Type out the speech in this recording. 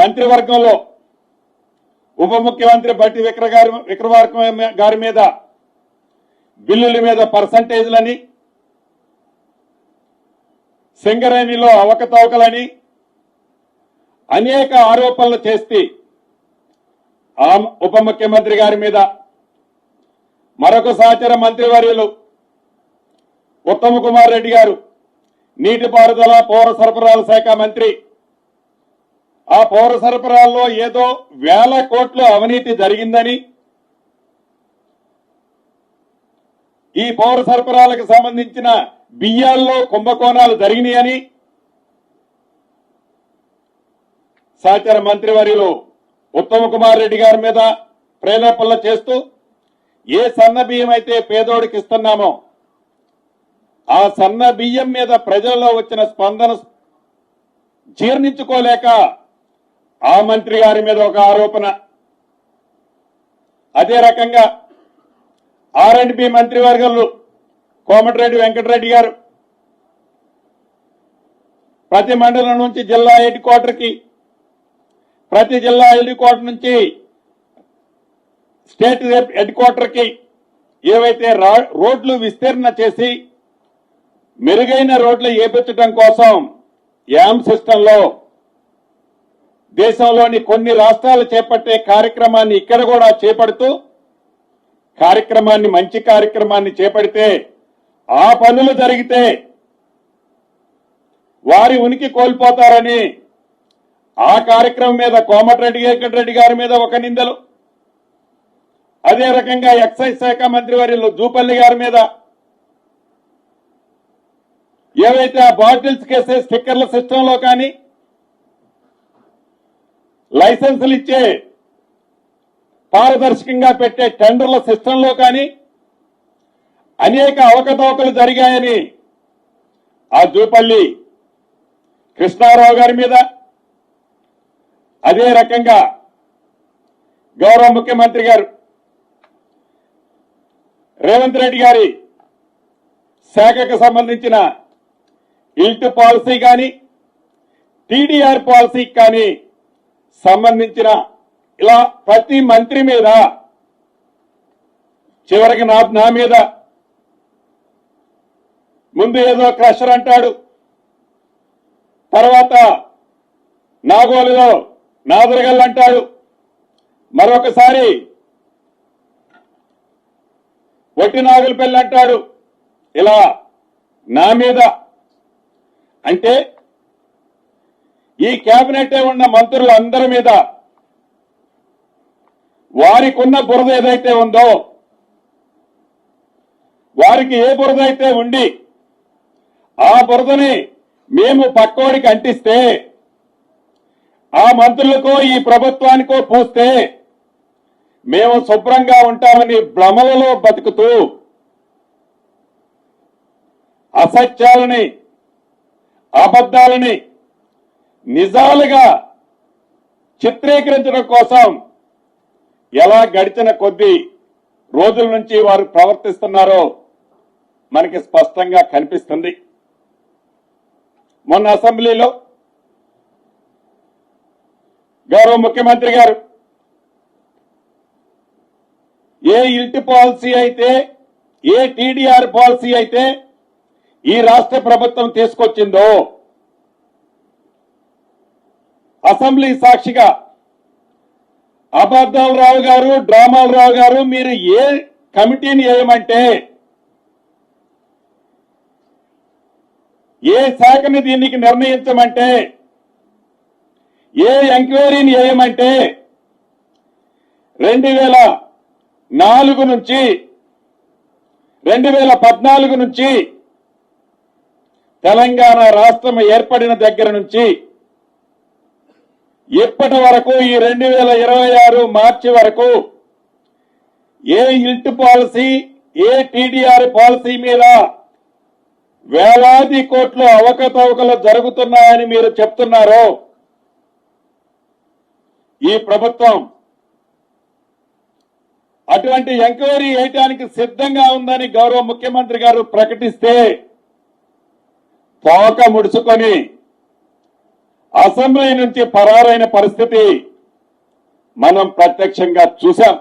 మంత్రివర్గంలో ఉప ముఖ్యమంత్రి బట్టి విక్రమార్క గారి మీద బిల్లుల మీద పర్సంటేజ్లని, సింగరేణిలో అవకతవకలని అనేక ఆరోపణలు చేస్తే ఆ ఉప ముఖ్యమంత్రి గారి మీద మరొక సహచర మంత్రివర్యులు ఉత్తమ్ కుమార్ రెడ్డి గారు నీటిపారుదల పౌర సరఫరాల శాఖ మంత్రి, ఆ పౌర సరఫరాల్లో ఏదో వేల కోట్ల అవినీతి జరిగిందని, ఈ పౌర సరఫరాలకు సంబంధించిన బియ్యాల్లో కుంభకోణాలు జరిగినాయని సహచర మంత్రివర్యులు ఉత్తమ్ కుమార్ రెడ్డి గారి మీద ప్రేరేపణలు చేస్తూ ఏ సన్న బియ్యం అయితే పేదోడికి ఇస్తున్నామో ఆ సన్న బియ్యం మీద ప్రజల్లో వచ్చిన స్పందన జీర్ణించుకోలేక ఆ మంత్రి గారి మీద ఒక ఆరోపణ. అదే రకంగా R&B మంత్రివర్గంలో కోమటిరెడ్డి వెంకటరెడ్డి గారు ప్రతి మండలం నుంచి జిల్లా హెడ్ క్వార్టర్కి, ప్రతి జిల్లా హెడ్ క్వార్టర్ నుంచి స్టేట్ హెడ్ క్వార్టర్కి ఏవైతే రోడ్లు విస్తీర్ణ చేసి మెరుగైన రోడ్లు ఏపించడం కోసం యామ్ సిస్టంలో దేశంలోని కొన్ని రాష్ట్రాలు చేపట్టే కార్యక్రమాన్ని ఇక్కడ కూడా చేపడుతూ మంచి కార్యక్రమాన్ని చేపడితే ఆ పనులు జరిగితే వారి ఉనికి కోల్పోతారని ఆ కార్యక్రమం మీద కోమటిరెడ్డి వెంకటరెడ్డి గారి మీద ఒక నిందలు, అదే రకంగా ఎక్సైజ్ శాఖ మంత్రివర్యులు జూపల్లి గారి మీద ఏవైతే ఆ బాటిల్స్ కేసే స్టిక్కర్ల సిస్టంలో కానీ, లైసెన్సులు ఇచ్చే పారదర్శకంగా పెట్టే టెండర్ల సిస్టంలో కానీ అనేక అవకతవకలు జరిగాయని ఆ జూపల్లి కృష్ణారావు గారి మీద, అదే రకంగా గౌరవ ముఖ్యమంత్రి గారు రేవంత్ రెడ్డి గారి శాఖకు సంబంధించిన ఇల్ట్ పాలసీ కానీ TDR పాలసీకి కానీ సంబంధించిన ఇలా ప్రతి మంత్రి మీద చివరికి నా మీద ముందు ఏదో క్రషర్ అంటాడు, తర్వాత నాగోలులో నాదరగల్ అంటాడు, మరొకసారి వట్టి నాగులపల్లి అంటాడు. ఇలా నా మీద అంటే ఈ కేబినెట్ ఉన్న మంత్రులందరి మీద వారికి ఉన్న బురద ఏదైతే ఉందో, వారికి ఏ బురద అయితే ఉండి ఆ బురదని మేము పక్కోడికి అంటిస్తే, ఆ మంత్రులకో ఈ ప్రభుత్వానికో పూస్తే మేము శుభ్రంగా ఉంటామని భ్రమలలో బతుకుతూ అసత్యాలని, అబద్దాలని నిజాలుగా చిత్రీకరించడం కోసం ఎలా గడిచిన కొద్ది రోజుల నుంచి వారు ప్రవర్తిస్తున్నారో మనకి స్పష్టంగా కనిపిస్తుంది. మొన్న అసెంబ్లీలో గౌరవ ముఖ్యమంత్రి గారు ఏ ఇల్ట్ పాలసీ అయితే, ఏ TDR పాలసీ అయితే ఈ రాష్ట్ర ప్రభుత్వం తీసుకొచ్చిందో అసెంబ్లీ సాక్షిగా అబద్దాలరావు గారు, డ్రామాలరావు గారు, మీరు ఏ కమిటీని వేయమంటే, ఏ శాఖని దీనికి నిర్ణయించమంటే, ఏ ఎంక్వైరీని వేయమంటే 2004 నుంచి 2014 నుంచి తెలంగాణ రాష్ట్రం ఏర్పడిన దగ్గర నుంచి ఇప్పటి వరకు ఈ 2026 మార్చి వరకు ఏ ఇల్ట్ పాలసీ, ఏ TDR పాలసీ మీద వేలాది కోట్లు అవకతవకలు జరుగుతున్నాయని మీరు చెప్తున్నారో, ఈ ప్రభుత్వం అటువంటి ఎంక్వైరీ వేయడానికి సిద్ధంగా ఉందని గౌరవ ముఖ్యమంత్రి గారు ప్రకటిస్తే తోక ముడుచుకొని అసెంబ్లీ నుంచి పరారైన పరిస్థితి మనం ప్రత్యక్షంగా చూశాం.